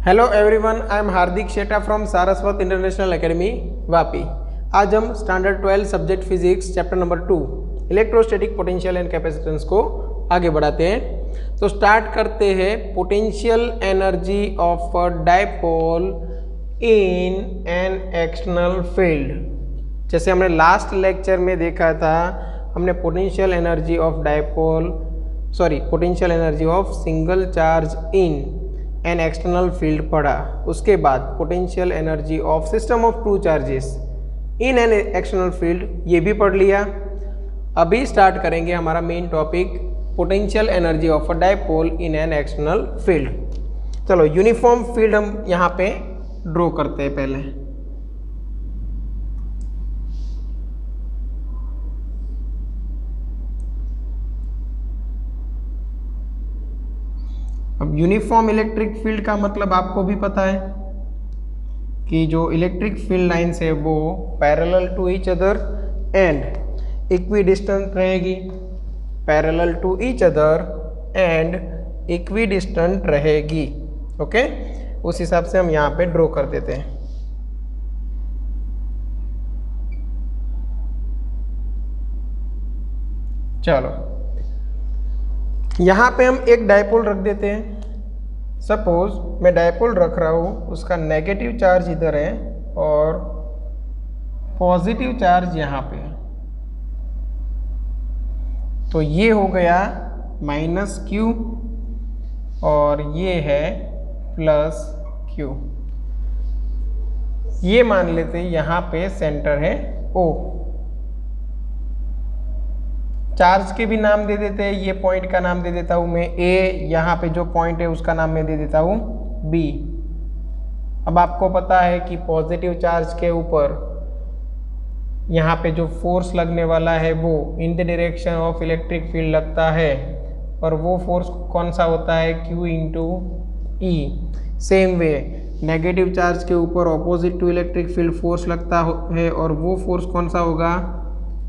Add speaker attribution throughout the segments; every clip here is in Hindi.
Speaker 1: Hello everyone, I am Hardik Sheta from Saraswat international academy Vapi. आज हम standard 12 subject physics chapter number 2 electrostatic potential and capacitance को आगे बढ़ाते हैं। तो स्टार्ट करते हैं potential energy of a dipole in an external field. जैसे हमने लास्ट लेक्चर में देखा था, हमने potential energy of potential energy of single charge in an external field पढ़ा। उसके बाद potential energy of system of two charges in an external field, ये भी पढ़ लिया। अभी स्टार्ट करेंगे हमारा main topic potential energy of a dipole in an external field. चलो यूनिफॉर्म फील्ड हम यहाँ पे ड्रॉ करते हैं पहले। अब यूनिफॉर्म इलेक्ट्रिक फील्ड का मतलब आपको भी पता है कि जो इलेक्ट्रिक फील्ड लाइन्स है वो parallel to each other and equidistant रहेगी। Parallel to each other and equidistant रहेगी। ओके, उस हिसाब से हम यहाँ पे ड्रॉ कर देते हैं। चलो यहाँ पे हम एक डायपोल रख देते हैं। सपोज मैं डायपोल रख रहा हूँ, उसका नेगेटिव चार्ज इधर है और पॉजिटिव चार्ज यहाँ पे है। तो ये हो गया -Q और ये है +Q। ये मान लेते हैं यहाँ पे सेंटर है O। चार्ज के भी नाम दे देते हैं। ये पॉइंट का नाम दे देता हूँ मैं A, यहाँ पे जो पॉइंट है उसका नाम मैं दे देता हूँ B। अब आपको पता है कि पॉजिटिव चार्ज के ऊपर यहाँ पे जो फोर्स लगने वाला है वो in the direction of electric field लगता है, और वो फोर्स कौन सा होता है, Q into E। Same way negative charge के ऊपर opposite to electric field force लगता है, और वो फोर्स कौन सा होगा,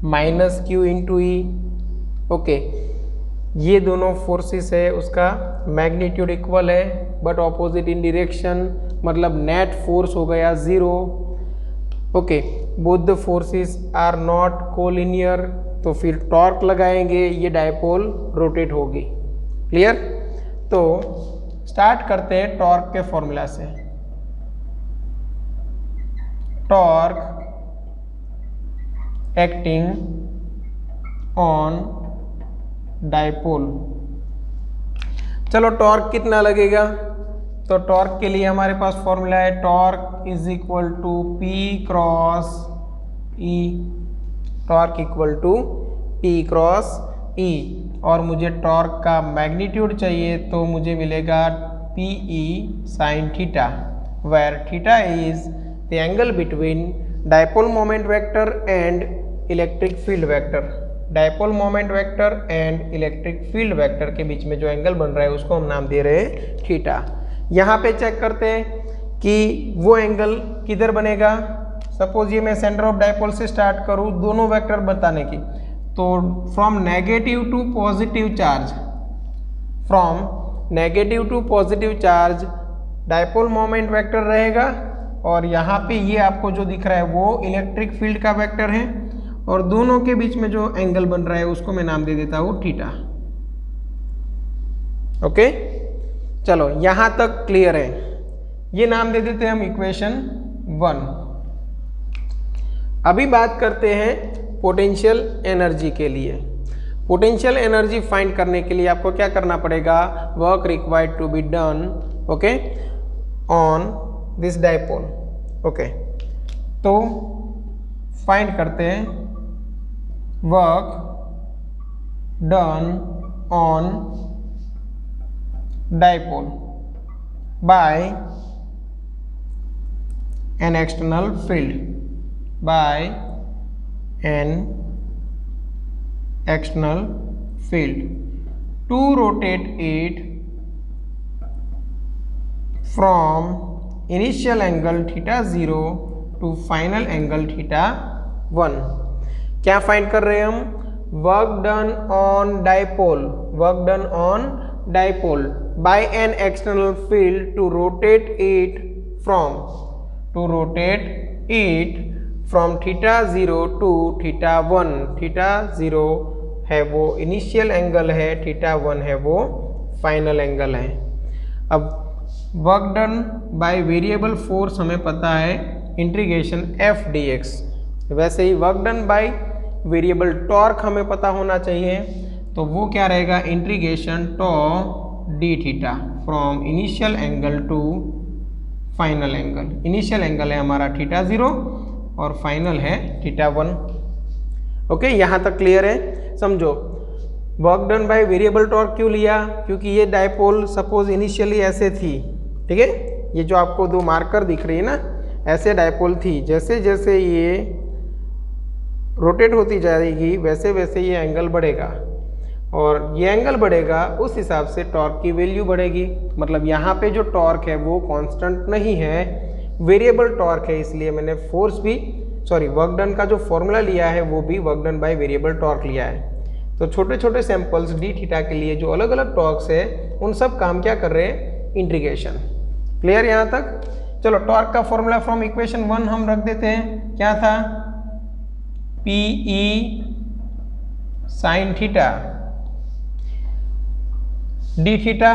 Speaker 1: -Q इंटू E। ओके, ये दोनों फोर्सेस है, उसका मैग्नीट्यूड इक्वल है बट ऑपोजिट इन डायरेक्शन, मतलब नेट फोर्स हो गया 0। Okay, both the forces are not collinear, तो फिर टॉर्क लगाएंगे, ये डायपोल रोटेट होगी। क्लियर? तो स्टार्ट करते हैं टॉर्क के फॉर्मूला से। Torque acting on dipole. चलो टॉर्क कितना लगेगा, तो टॉर्क के लिए हमारे पास फॉर्मूला है torque is equal to P cross E। Torque equal to P cross E, और मुझे टॉर्क का मैग्नीट्यूड चाहिए तो मुझे मिलेगा PE sine theta, where theta is the angle between dipole moment vector and electric field vector. Dipole moment vector and electric field vector के बीच में जो एंगल बन रहा है उसको हम नाम दे रहे हैं थीटा। यहाँ पे चेक करते हैं कि वो एंगल किधर बनेगा। सपोज ये मैं सेंटर ऑफ डायपोल से स्टार्ट करूँ दोनों वेक्टर बताने की, तो from negative to positive charge, from negative to positive charge dipole moment vector रहेगा, और यहाँ पे ये आपको जो दिख रहा है वो इलेक्ट्रिक फील्ड का वेक्टर है, और दोनों के बीच में जो एंगल बन रहा है उसको मैं नाम दे देता हूँ थीटा। ओके, चलो यहाँ तक क्लियर है। ये नाम दे देते हैं हम इक्वेशन 1। अभी बात करते हैं पोटेंशियल एनर्जी के लिए। पोटेंशियल एनर्जी फाइंड करने के लिए आपको क्या करना पड़ेगा, work required to be done okay on this dipole. Okay, तो फाइंड करते हैं work done on dipole by an external field, by an external field to rotate it from initial angle θ0 to final angle θ1। क्या फाइंड कर रहे हैं हम, work done on dipole, work done on dipole by an external field to rotate it from theta 0 to theta 1. theta 0 है वो इनिशियल एंगल है, थीटा 1 है वो फाइनल एंगल है। अब work done by variable force हमें पता है इंटीग्रेशन एफ डी एक्स, वैसे ही work done by variable torque हमें पता होना चाहिए, तो वो क्या रहेगा integration tau D theta from initial angle to final angle. Initial angle है हमारा थीटा 0 और फाइनल है थीटा 1। ओके, यहाँ तक क्लियर है? समझो work done by variable torque क्यों लिया, क्योंकि ये डायपोल सपोज इनिशियली ऐसे थी, ठीक है, ये जो आपको दो मार्कर दिख रही है ना, ऐसे डायपोल थी, जैसे जैसे ये रोटेट होती जाएगी वैसे वैसे ये एंगल बढ़ेगा, और ये एंगल बढ़ेगा उस हिसाब से टॉर्क की वैल्यू बढ़ेगी। मतलब यहाँ पे जो टॉर्क है वो कांस्टेंट नहीं है, वेरिएबल टॉर्क है, इसलिए मैंने फोर्स भी वर्क डन का जो फॉर्मूला लिया है वो भी work done by variable torque लिया है। तो छोटे छोटे सैंपल्स डी थीटा के लिए जो अलग अलग टॉर्क्स है उन सब काम क्या कर रहे हैं, इंटीग्रेशन। क्लियर यहाँ तक? चलो टॉर्क का फॉर्मूला फ्रॉम इक्वेशन 1 हम रख देते हैं, क्या था, P E sine theta d theta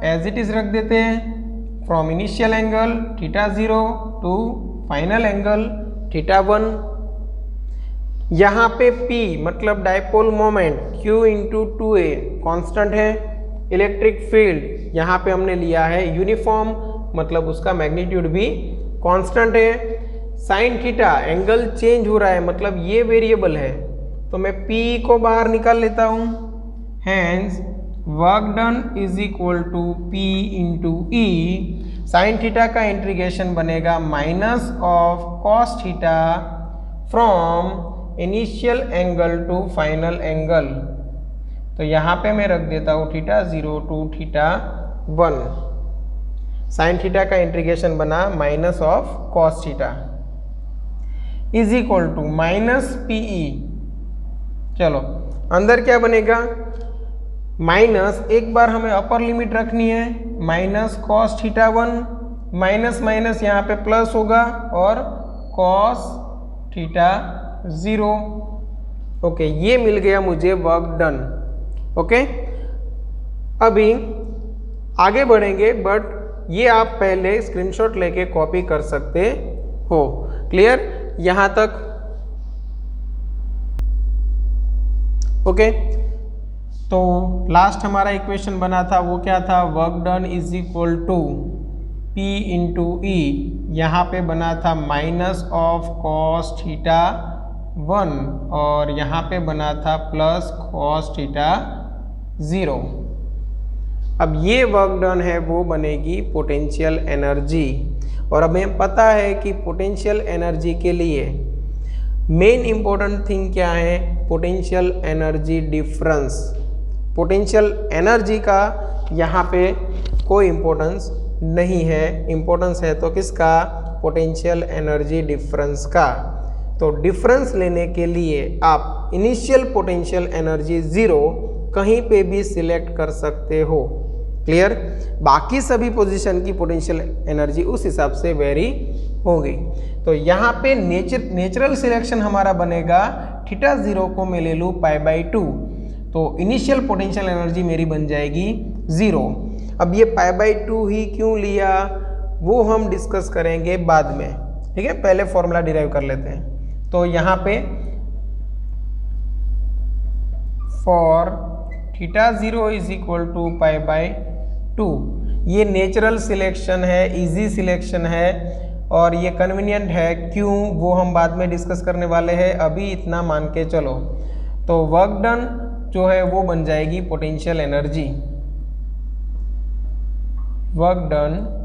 Speaker 1: as it is रख देते हैं from initial angle theta 0 to final angle theta 1। यहाँ पे P मतलब dipole moment Q into 2a constant है। इलेक्ट्रिक फील्ड यहाँ पे हमने लिया है यूनिफॉर्म, मतलब उसका मैग्नीट्यूड भी कांस्टेंट है। साइन थीटा एंगल चेंज हो रहा है, मतलब ये वेरिएबल है, तो मैं P को बाहर निकाल लेता हूँ। Hence work done is equal to P into E. Sine theta का इंटीग्रेशन बनेगा minus of cos theta from initial angle to final angle. तो यहाँ पे मैं रख देता हूँ theta 0 to theta 1। Sine theta का इंटीग्रेशन बना minus of cos theta is equal to minus PE. चलो अंदर क्या बनेगा, माइनस, एक बार हमें अपर लिमिट रखनी है, minus cos theta 1 minus minus यहाँ पे प्लस होगा और कॉस थीटा 0। ओके, ये मिल गया मुझे वर्क डन। ओके, अभी आगे बढ़ेंगे, बट ये आप पहले स्क्रीनशॉट लेके कॉपी कर सकते हो। क्लियर यहाँ तक? ओके, तो लास्ट हमारा इक्वेशन बना था वो क्या था, work done is equal to P into E. यहाँ पे बना था माइनस ऑफ कॉस थीटा 1 और यहाँ पे बना था प्लस कॉस थीटा 0। अब ये वर्क डन है वो बनेगी पोटेंशियल एनर्जी, और हमें पता है कि पोटेंशियल एनर्जी के लिए मेन इंपॉर्टेंट थिंग क्या है, potential energy difference. Potential energy का यहाँ पे कोई इम्पोर्टेंस नहीं है, इम्पोर्टेंस है तो किसका, पोटेंशियल एनर्जी डिफरेंस का। तो डिफरेंस लेने के लिए आप इनिशियल पोटेंशियल एनर्जी 0 कहीं पे भी सिलेक्ट कर सकते हो। क्लियर? बाकी सभी पोजीशन की पोटेंशियल एनर्जी उस हिसाब से वेरी होगी। तो यहाँ पे नेचुरल सिलेक्शन हमारा बनेगा, थीटा 0 को मैं ले लूँ π/2, तो इनिशियल पोटेंशियल एनर्जी मेरी बन जाएगी 0। अब ये π/2 ही क्यों लिया वो हम डिस्कस करेंगे बाद में, ठीक है, पहले फॉर्मूला डिराइव कर लेते हैं। तो यहाँ पे for theta 0 is equal to π/2, ये नेचुरल सिलेक्शन है, इजी सिलेक्शन है और ये कन्वीनियंट है, क्यों वो हम बाद में डिस्कस करने वाले हैं, अभी इतना मान के चलो। तो वर्क डन जो है वो बन जाएगी potential energy. Work done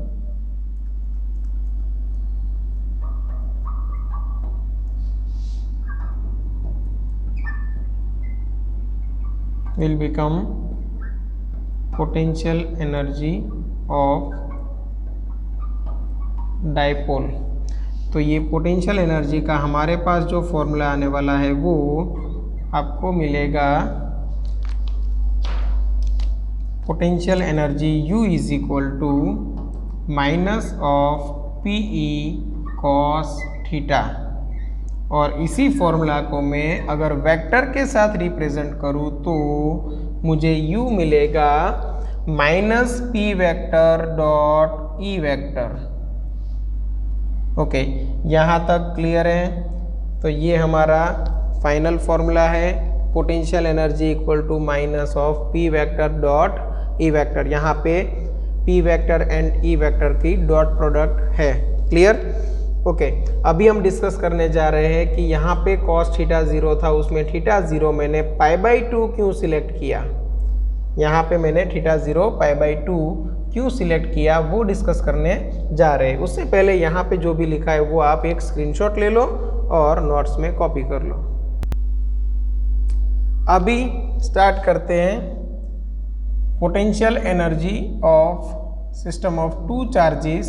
Speaker 1: will become potential energy of dipole। तो ये पोटेंशियल एनर्जी का हमारे पास जो फॉर्मूला आने वाला है वो आपको मिलेगा potential energy U is equal to minus of PE cos theta. और इसी फॉर्मूला को मैं अगर वेक्टर के साथ रिप्रेजेंट करूँ तो मुझे U मिलेगा minus P vector dot E vector. Okay, यहाँ तक क्लियर है? तो ये हमारा फाइनल फॉर्मूला है, potential energy equal to minus of P vector dot E vector. यहाँ पे P vector and E vector की डॉट प्रोडक्ट है। क्लियर? ओके, अभी हम डिस्कस करने जा रहे हैं कि यहाँ पे cos थीटा 0 था, उसमें थीटा 0 मैंने π/2 क्यों सिलेक्ट किया। यहाँ पे मैंने थीटा 0 π/2 क्यों सिलेक्ट किया वो डिस्कस करने जा रहे हैं। उससे पहले यहाँ पे जो भी लिखा है वो आप एक स्क्रीनशॉट ले लो और नोट्स में कॉपी कर लो। अभी स्टार्ट करते हैं potential energy of system of two charges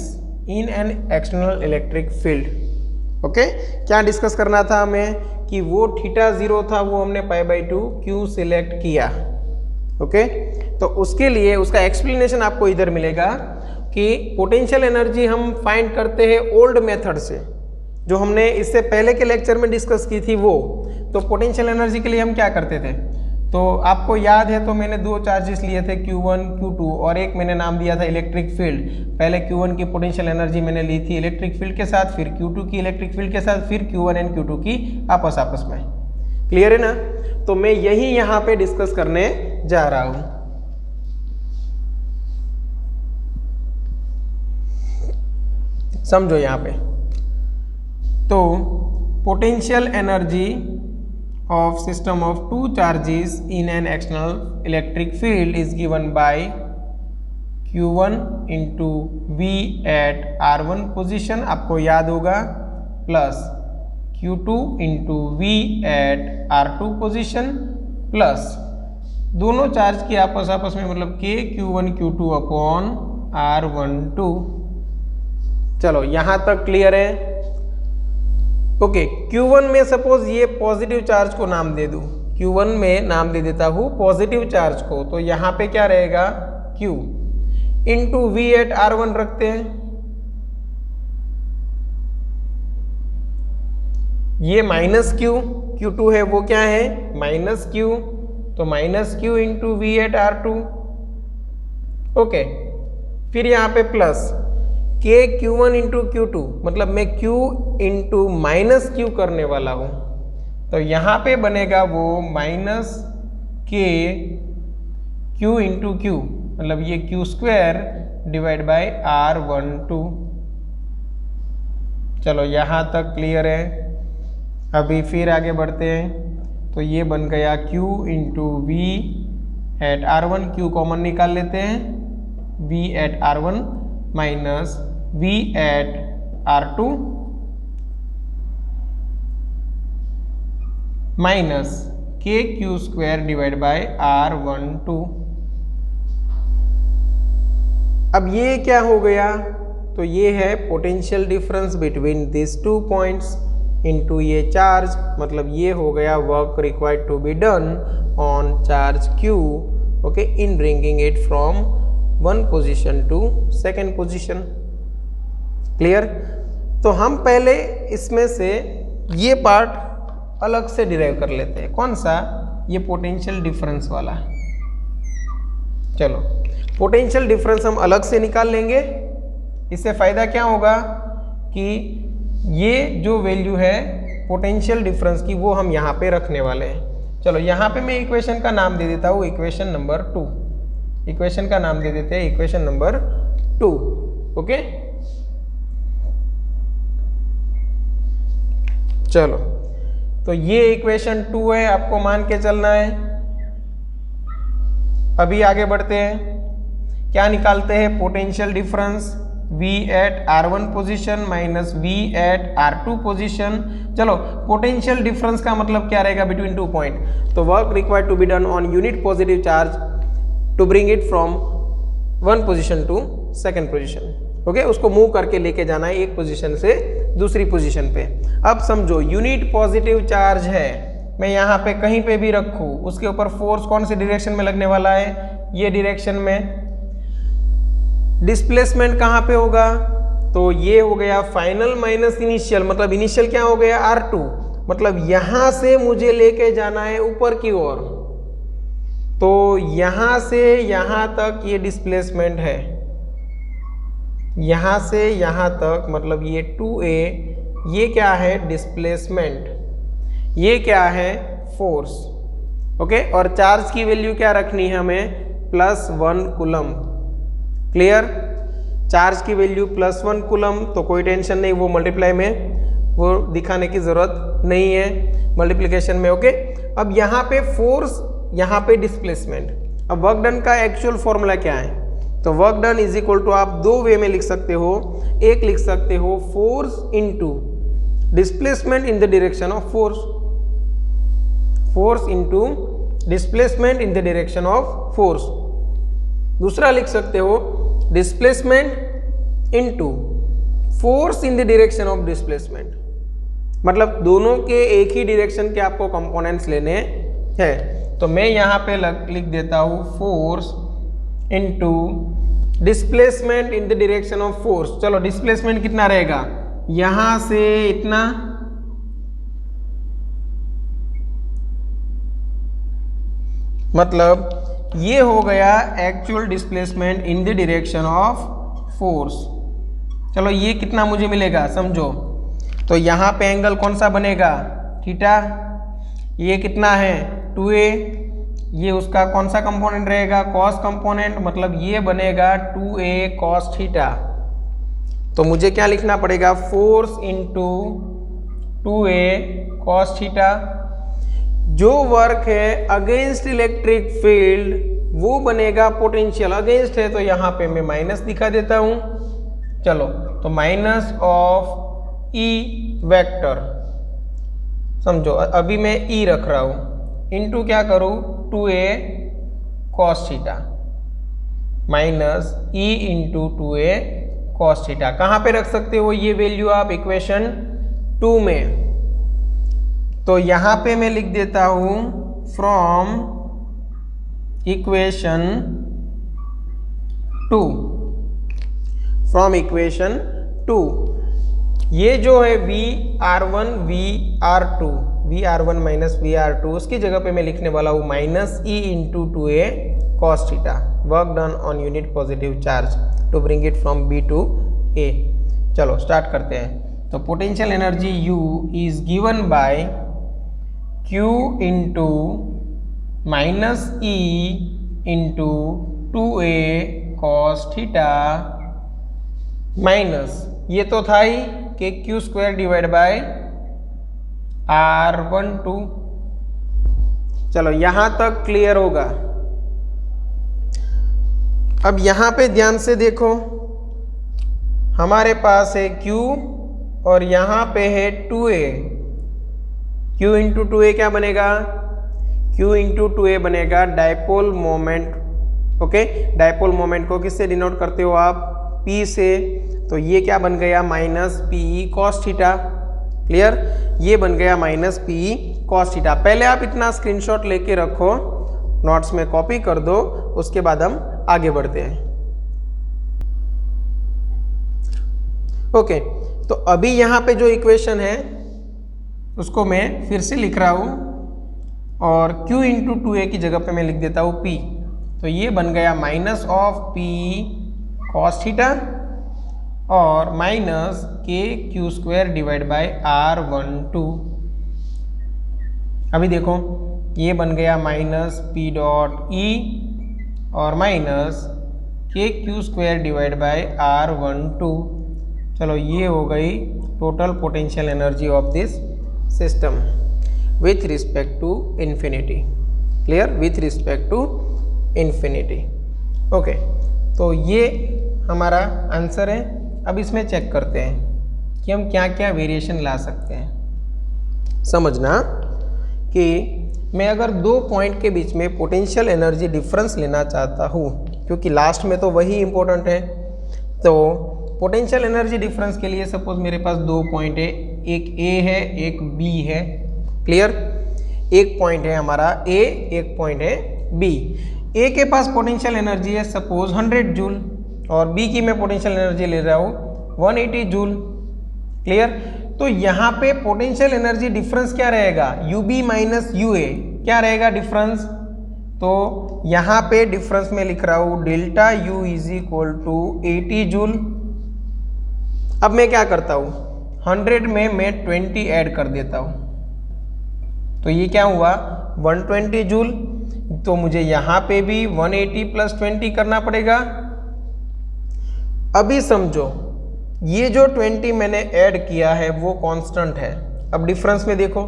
Speaker 1: in an external electric field. Okay, क्या डिस्कस करना था हमें कि वो थीटा 0 था वो हमने π/2 क्यों सिलेक्ट किया। ओके, तो उसके लिए उसका एक्सप्लेनेशन आपको इधर मिलेगा कि पोटेंशियल एनर्जी हम फाइंड करते हैं ओल्ड मेथड से, जो हमने इससे पहले के लेक्चर में डिस्कस की थी वो। तो पोटेंशियल एनर्जी के लिए हम क्या करते थे, तो आपको याद है, तो मैंने दो चार्जेस लिए थे Q1 Q2 और एक मैंने नाम दिया था इलेक्ट्रिक फील्ड। पहले Q1 की पोटेंशियल एनर्जी मैंने ली थी इलेक्ट्रिक फील्ड के साथ, फिर Q2 की इलेक्ट्रिक फील्ड के साथ, फिर Q1 एंड Q2 की आपस में। क्लियर है ना? तो मैं यही यहाँ पे डिस्कस करने जा रहा हूँ। समझो यहाँ पे, तो potential energy of system of two charges in an external electric field is given by Q1 into V at R1 position, आपको याद होगा, plus Q2 into V at R2 position, plus दोनों चार्ज की आपस में मतलब K Q1 Q2 upon R12। चलो यहाँ तक क्लियर है? ओके, Q1 में सपोज ये पॉजिटिव चार्ज को नाम दे दूं, Q1 में नाम दे देता हूँ पॉजिटिव चार्ज को, तो यहाँ पे क्या रहेगा Q into V at R1 रखते हैं। ये माइनस Q, Q2 है वो क्या है माइनस Q, तो minus Q into V at R2। Okay, फिर यहाँ पे plus K Q1 into Q2, मतलब मैं Q इंटू माइनस Q करने वाला हूँ, तो यहाँ पे बनेगा वो minus K Q into Q, मतलब ये Q square divide by R12। चलो यहाँ तक क्लियर है? अभी फिर आगे बढ़ते हैं, तो ये बन गया Q into V at R1, Q common निकाल लेते हैं, V at R1 minus V at R2 minus K Q square divide by R12। अब ये क्या हो गया, तो ये है potential difference between this two points into ये चार्ज, मतलब ये हो गया work required to be done on charge Q, okay, in bringing it from one position to second position. Clear? तो हम पहले इसमें से ये पार्ट अलग से डिराइव कर लेते हैं। कौन सा? ये पोटेंशियल डिफरेंस वाला। चलो, पोटेंशियल डिफरेंस हम अलग से निकाल लेंगे। इससे फ़ायदा क्या होगा कि ये जो वैल्यू है पोटेंशियल डिफरेंस की वो हम यहाँ पे रखने वाले हैं। चलो, यहाँ पे मैं इक्वेशन का नाम दे देता हूँ इक्वेशन नंबर 2। इक्वेशन का नाम दे देते हैं इक्वेशन नंबर 2। ओके, चलो, तो ये इक्वेशन 2 है, आपको मान के चलना है। अभी आगे बढ़ते हैं, क्या निकालते हैं? Potential difference V at R1 position minus V at R2 position. चलो, पोटेंशियल डिफरेंस का मतलब क्या रहेगा बिटवीन टू पॉइंट, तो work required to be done on unit positive charge to bring it from one position to second position. Okay, उसको मूव करके लेके जाना है एक पोजीशन से दूसरी पोजीशन पे। अब समझो, यूनिट पॉजिटिव चार्ज है, मैं यहाँ पे कहीं पे भी रखूँ, उसके ऊपर फोर्स कौन से डायरेक्शन में लगने वाला है? ये डायरेक्शन में। डिस्प्लेसमेंट कहाँ पे होगा, तो ये हो गया फाइनल माइनस इनिशियल, मतलब इनिशियल क्या हो गया R2, मतलब यहां से मुझे लेके जाना है ऊपर की ओर, तो यहां से यहां तक ये डिस्प्लेसमेंट है, यहां से यहां तक, मतलब ये 2a, ये क्या है डिस्प्लेसमेंट, ये क्या है फोर्स। ओके, और चार्ज की वैल्यू क्या रखनी है हमें, +1 कूलम। क्लियर, चार्ज की वैल्यू +1 कूलम, तो कोई टेंशन नहीं, वो मल्टीप्लाई में वो दिखाने की जरूरत नहीं है मल्टीप्लिकेशन में। ओके, अब यहाँ पे फोर्स, यहाँ पे डिस्प्लेसमेंट। अब वर्क डन का एक्चुअल फॉर्मूला क्या है, तो work done is equal to, आप दो वे में लिख सकते हो। एक लिख सकते हो force into displacement in the direction of force, force into displacement in the direction of force. दूसरा लिख सकते हो displacement into force in the direction of displacement, मतलब दोनों के एक ही डायरेक्शन के आपको कंपोनेंट्स लेने हैं। तो मैं यहाँ पे लिख देता हूँ force into displacement in the direction of force. चलो डिस्प्लेसमेंट कितना रहेगा, यहाँ से इतना, मतलब ये हो गया actual displacement in the direction of force. चलो ये कितना मुझे मिलेगा समझो, तो यहाँ पे एंगल कौन सा बनेगा, थीटा। ये कितना है 2a, ये उसका कौन सा कंपोनेंट रहेगा, कॉस कंपोनेंट, मतलब ये बनेगा 2a कॉस थीटा। तो मुझे क्या लिखना पड़ेगा, force into 2a cos theta. जो वर्क है अगेंस्ट इलेक्ट्रिक फील्ड वो बनेगा पोटेंशियल, अगेंस्ट है तो यहाँ पे मैं माइनस दिखा देता हूँ। चलो तो माइनस ऑफ ई वेक्टर, समझो अभी मैं ई रख रहा हूँ, इनटू क्या करूँ 2a cos theta, minus E into 2a cos theta. कहाँ पे रख सकते हो ये वैल्यू आप, इक्वेशन 2 में। तो यहाँ पे मैं लिख देता हूँ फ्रॉम इक्वेशन 2, फ्रॉम इक्वेशन 2, ये जो है VR1 VR2, VR1 minus VR2, उसकी जगह पे मैं लिखने वाला हूँ minus E into 2a cos theta, work done on unit positive charge to bring it from B to A। चलो स्टार्ट करते हैं। तो potential energy U is given by Q into minus E into 2a cos theta, minus ये तो था ही कि Q² डिवाइड बाय R12। चलो यहां तक क्लियर होगा। अब यहां पे ध्यान से देखो, हमारे पास है Q और यहां पे है 2a। Q इंटू 2a क्या बनेगा, Q इंटू 2a बनेगा dipole moment. Okay, dipole moment को किससे डिनोट करते हो आप, P से। तो ये क्या बन गया minus PE cos theta. Clear, ये बन गया माइनस PE कॉस थीटा। पहले आप इतना स्क्रीनशॉट लेके रखो, नोट्स में कॉपी कर दो, उसके बाद हम आगे बढ़ते हैं। ओके, तो अभी यहाँ पे जो इक्वेशन है उसको मैं फिर से लिख रहा हूँ और Q इंटू 2a की जगह पे मैं लिख देता हूँ P। तो ये बन गया minus of PE cos theta और minus KQ² divide by R12। अभी देखो ये बन गया माइनस P डॉट E और minus KQ² divide by R12। चलो ये हो गई total potential energy of this system with respect to infinity. Clear, with respect to infinity. Okay, तो ये हमारा आंसर है। अब इसमें चेक करते हैं कि हम क्या क्या वेरिएशन ला सकते हैं। समझना कि मैं अगर दो पॉइंट के बीच में पोटेंशियल एनर्जी डिफरेंस लेना चाहता हूँ, क्योंकि लास्ट में तो वही इम्पोर्टेंट है, तो पोटेंशियल एनर्जी डिफरेंस के लिए सपोज मेरे पास दो पॉइंट है, एक A है एक B है। क्लियर, एक पॉइंट है हमारा A, एक पॉइंट है B। ए के पास पोटेंशियल एनर्जी है सपोज 100 जूल और बी की मैं पोटेंशियल एनर्जी ले रहा हूँ 180 जूल। क्लियर? तो यहाँ पे पोटेंशियल एनर्जी डिफरेंस क्या रहेगा, UB माइनस UA क्या रहेगा डिफरेंस। तो यहाँ पे डिफरेंस में लिख रहा हूँ delta U is equal to 80 joule. अब मैं क्या करता हूँ, 100 में मैं 20 ऐड कर देता हूँ, तो ये क्या हुआ 120 जूल। तो मुझे यहाँ पे भी 180 प्लस 20 करना पड़ेगा। अभी समझो ये जो 20 मैंने ऐड किया है वो कांस्टेंट है। अब डिफरेंस में देखो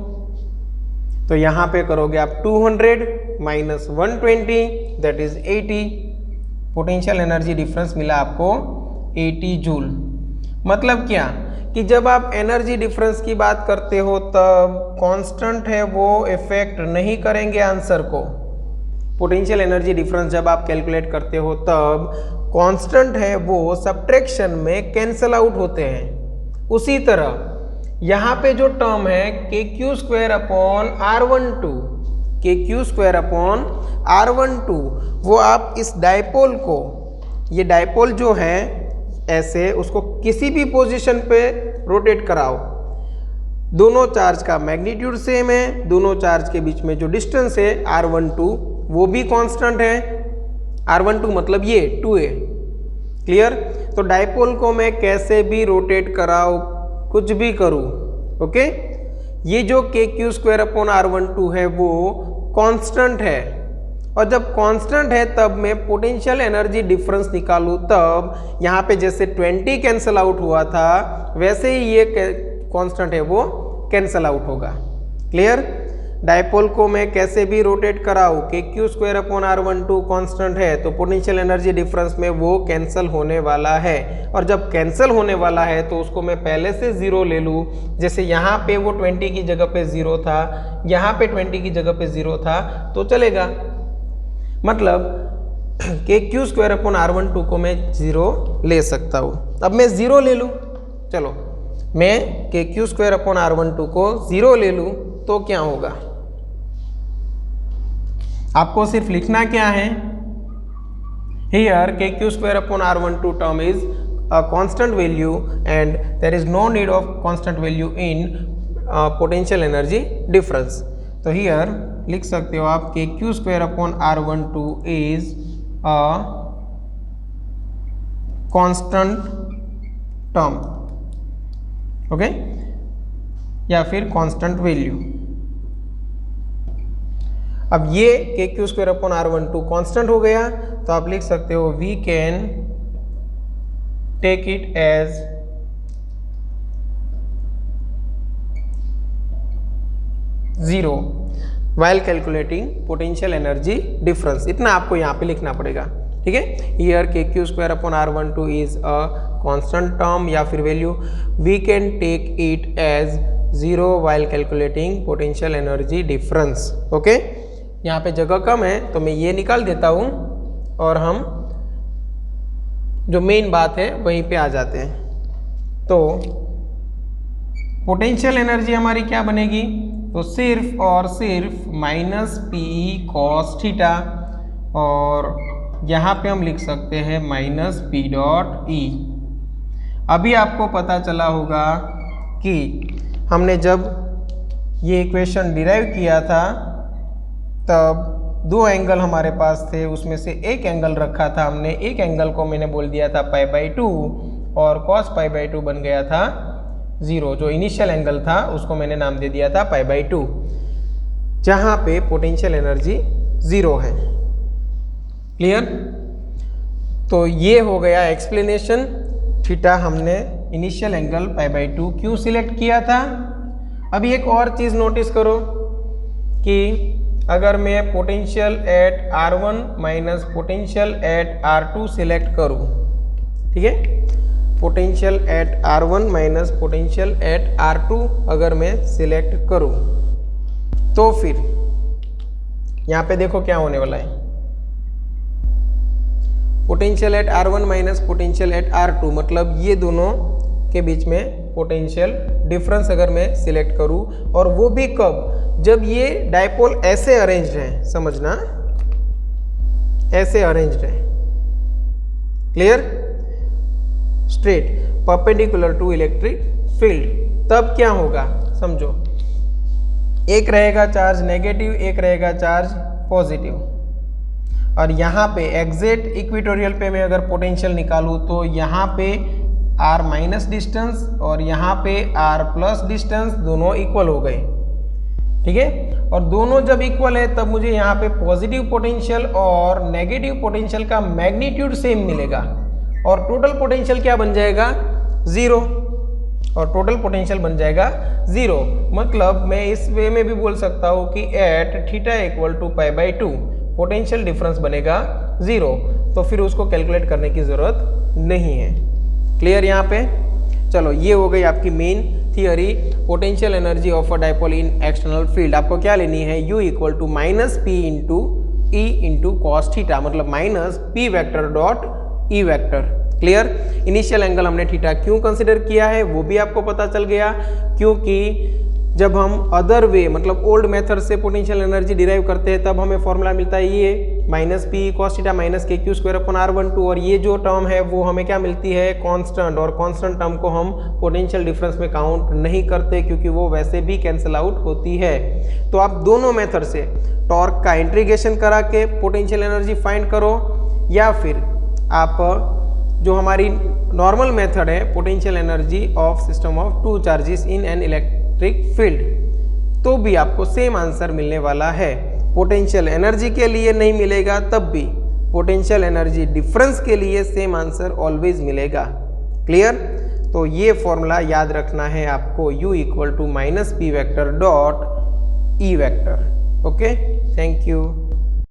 Speaker 1: तो यहाँ पे करोगे आप 200 minus 120 that is 80। Potential energy difference मिला आपको 80 जूल। मतलब क्या कि जब आप एनर्जी डिफरेंस की बात करते हो तब कांस्टेंट है वो इफेक्ट नहीं करेंगे आंसर को। पोटेंशियल एनर्जी डिफरेंस जब आप कैलकुलेट करते हो तब कांस्टेंट है वो सब्ट्रैक्शन में कैंसल आउट होते हैं। उसी तरह यहाँ पे जो टर्म है KQ square upon R12, KQ square upon R12, वो आप इस डायपोल को, ये डायपोल जो है ऐसे उसको किसी भी पोजीशन पे रोटेट कराओ, दोनों चार्ज का मैग्नीट्यूड सेम है, दोनों चार्ज के बीच में जो डिस्टेंस है R12 वो भी कांस्टेंट है। R12 मतलब ये 2a। क्लियर? तो डायपोल को मैं कैसे भी रोटेट कराऊं, कुछ भी करूं, ओके, ये जो KQ स्क्वायर अपॉन R12 है वो कांस्टेंट है। और जब कांस्टेंट है तब मैं पोटेंशियल एनर्जी डिफरेंस निकालूं तब यहाँ पे जैसे 20 कैंसल आउट हुआ था वैसे ही ये कांस्टेंट है वो कैंसल आउट होगा। क्लियर? डायपोल को मैं कैसे भी रोटेट कराऊं, KQ square upon R12 constant है तो पोटेंशियल एनर्जी डिफरेंस में वो कैंसल होने वाला है। और जब कैंसल होने वाला है तो उसको मैं पहले से 0 ले लूँ। जैसे यहाँ पे वो 20 की जगह पे 0 था, यहाँ पे 20 की जगह पे 0 था तो चलेगा। मतलब KQ स्क्वायर अपॉन R12 को मैं 0 ले सकता हूँ। अब मैं 0 ले लूँ, चलो मैं KQ स्क्वायर अपॉन R12 को 0 ले लूँ तो क्या होगा, आपको सिर्फ लिखना क्या है, here KQ square upon R12 term is a constant value and there is no need of constant value in potential energy difference. तो हियर लिख सकते हो आप KQ square upon R12 is a constant term, okay, या फिर कांस्टेंट वैल्यू। अब ये KQ square upon R12 constant हो गया तो आप लिख सकते हो we can take it as zero while calculating potential energy difference. इतना आपको यहाँ पे लिखना पड़ेगा, ठीक है। Here KQ square upon R12 is a constant term या फिर value, we can take it as zero while calculating potential energy difference. Okay, यहाँ पे जगह कम है तो मैं ये निकाल देता हूँ और हम जो मेन बात है वहीं पे आ जाते हैं। तो पोटेंशियल एनर्जी हमारी क्या बनेगी, तो सिर्फ और सिर्फ माइनस PE cos थीटा, और यहाँ पे हम लिख सकते हैं माइनस P डॉट E। अभी आपको पता चला होगा कि हमने जब ये इक्वेशन डिराइव किया था तब दो एंगल हमारे पास थे, उसमें से एक एंगल रखा था हमने, एक एंगल को मैंने बोल दिया था π/2 और cos π/2 बन गया था 0। जो इनिशियल एंगल था उसको मैंने नाम दे दिया था π/2, जहाँ पे पोटेंशियल एनर्जी 0 है। क्लियर? तो ये हो गया एक्सप्लेनेशन। थीटा हमने इनिशियल एंगल π/2 क्यों सिलेक्ट किया था। अभी एक और चीज़ नोटिस करो कि अगर मैं potential at R1 minus potential at R2 select करूँ, ठीक है, potential at R1 minus potential at R2 अगर मैं सिलेक्ट करूँ तो फिर यहाँ पे देखो क्या होने वाला है, potential at R1 minus potential at R2, मतलब ये दोनों के बीच में पोटेंशियल डिफरेंस अगर मैं सिलेक्ट करूं, और वो भी कब, जब ये डायपोल ऐसे अरेंज्ड है, समझना, ऐसे अरेंज्ड है, clear, straight perpendicular to electric field. तब क्या होगा समझो, एक रहेगा चार्ज नेगेटिव, एक रहेगा चार्ज पॉजिटिव, और यहाँ पे एग्जैक्ट इक्वेटोरियल पे मैं अगर पोटेंशियल निकालूँ तो यहाँ पे r माइनस डिस्टेंस और यहाँ पे r प्लस डिस्टेंस दोनों इक्वल हो गए, ठीक है। और दोनों जब इक्वल है तब मुझे यहाँ पे पॉजिटिव पोटेंशियल और नेगेटिव पोटेंशियल का मैग्नीट्यूड सेम मिलेगा, और टोटल पोटेंशियल क्या बन जाएगा, जीरो, और टोटल पोटेंशियल बन जाएगा जीरो। मतलब मैं इस वे में भी बोल सकता हूँ कि at theta equal to π/2 potential difference बनेगा जीरो, तो फिर उसको कैलकुलेट करने की जरूरत नहीं है। क्लियर यहाँ पे? चलो ये हो गई आपकी main theory, potential energy of a dipole in external field. आपको क्या लेनी है, U equal to minus P into E into cos theta, मतलब minus P vector dot E vector. Clear? Initial angle हमने थीटा क्यों कंसिडर किया है वो भी आपको पता चल गया, क्योंकि जब हम अदर वे मतलब ओल्ड मेथड से पोटेंशियल एनर्जी डिराइव करते हैं तब हमें फॉर्मूला मिलता है ये minus P cos theta minus के क्यू स्क्वायर अपन r12, और ये जो टर्म है वो हमें क्या मिलती है, कांस्टेंट, और कांस्टेंट टर्म को हम पोटेंशियल डिफरेंस में काउंट नहीं करते क्योंकि वो वैसे भी कैंसिल आउट होती है। तो आप दोनों मेथड से टॉर्क का इंटीग्रेशन करा के पोटेंशियल एनर्जी फाइंड करो, या फिर आप जो हमारी नॉर्मल मेथड है potential energy of system of two charges in an electric field, तो भी आपको सेम आंसर मिलने वाला है। पोटेंशियल एनर्जी के लिए नहीं मिलेगा तब भी पोटेंशियल एनर्जी डिफरेंस के लिए सेम आंसर ऑलवेज मिलेगा। क्लियर? तो ये फॉर्मूला याद रखना है आपको, U equal to minus P vector dot E vector. Okay, thank you.